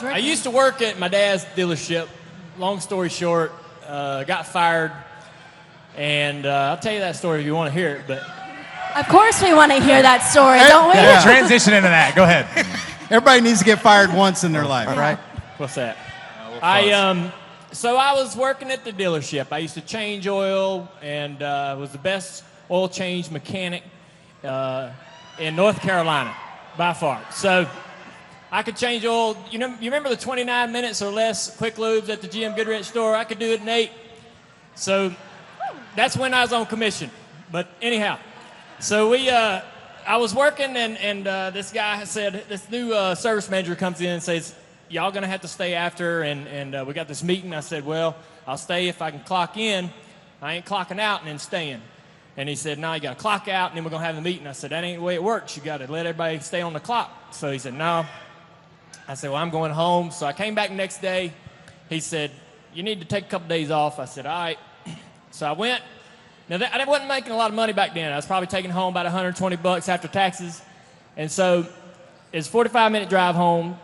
I used to work at my dad's dealership. Long story short, got fired. And I'll tell you that story if you want to hear it. But of course we want to hear that story, don't we? Yeah. Transition into that. Go ahead. Everybody needs to get fired once in their life, right? What's that? So I was working at the dealership. I used to change oil and was the best oil change mechanic in North Carolina by far. So I could change oil. You remember the 29 minutes or less quick lubes at the GM Goodrich store? I could do it in 8. So that's when I was on commission. But anyhow, so I was working and this guy said, this new service manager comes in and says, y'all going to have to stay after and we got this meeting. I said, well, I'll stay if I can clock in. I ain't clocking out and then staying. And he said, no, you got to clock out and then we're going to have the meeting. I said, that ain't the way it works. You got to let everybody stay on the clock. So he said, no. I said, well, I'm going home. So I came back the next day. He said, you need to take a couple days off. I said, all right. So I went. Now, I wasn't making a lot of money back then. I was probably taking home about $120 after taxes. And so it's a 45-minute drive home.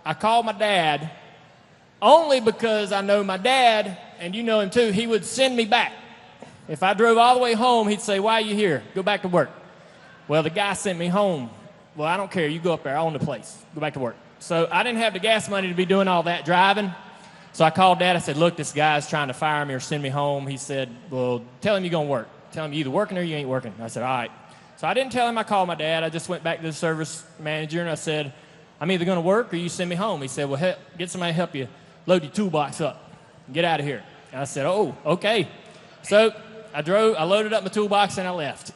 I called my dad only because I know my dad, and you know him too, he would send me back. If I drove all the way home, he'd say, why are you here? Go back to work. Well, the guy sent me home. Well, I don't care. You go up there. I own the place. Go back to work. So I didn't have the gas money to be doing all that driving. So I called Dad. I said, look, this guy's trying to fire me or send me home. He said, well, tell him you're going to work. Tell him you're either working or you ain't working. I said, all right. So I didn't tell him I called my dad. I just went back to the service manager and I said, I'm either going to work or you send me home. He said, well, get somebody to help you load your toolbox up and get out of here. And I said, oh, okay. So I loaded up my toolbox and I left.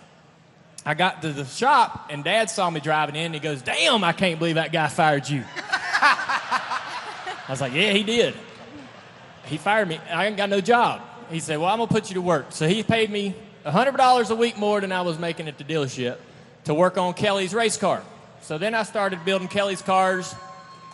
I got to the shop and Dad saw me driving in and he goes, damn, I can't believe that guy fired you. I was like, yeah, he did. He fired me. I ain't got no job. He said, well, I'm going to put you to work. So he paid me $100 a week more than I was making at the dealership to work on Kelly's race car. So then I started building Kelly's cars.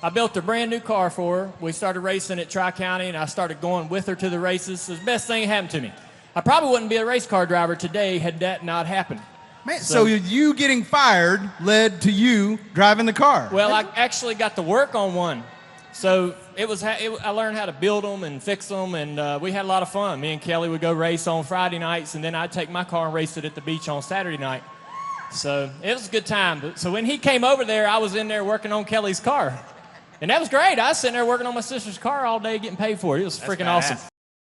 I built a brand new car for her. We started racing at Tri-County, and I started going with her to the races. It was the best thing that happened to me. I probably wouldn't be a race car driver today had that not happened. Man, so you getting fired led to you driving the car. Well, I actually got to work on one. So I learned how to build them and fix them, and we had a lot of fun. Me and Kelly would go race on Friday nights, and then I'd take my car and race it at the beach on Saturday night. So it was a good time. So when he came over there, I was in there working on Kelly's car. And that was great. I was sitting there working on my sister's car all day getting paid for it. It was freaking awesome.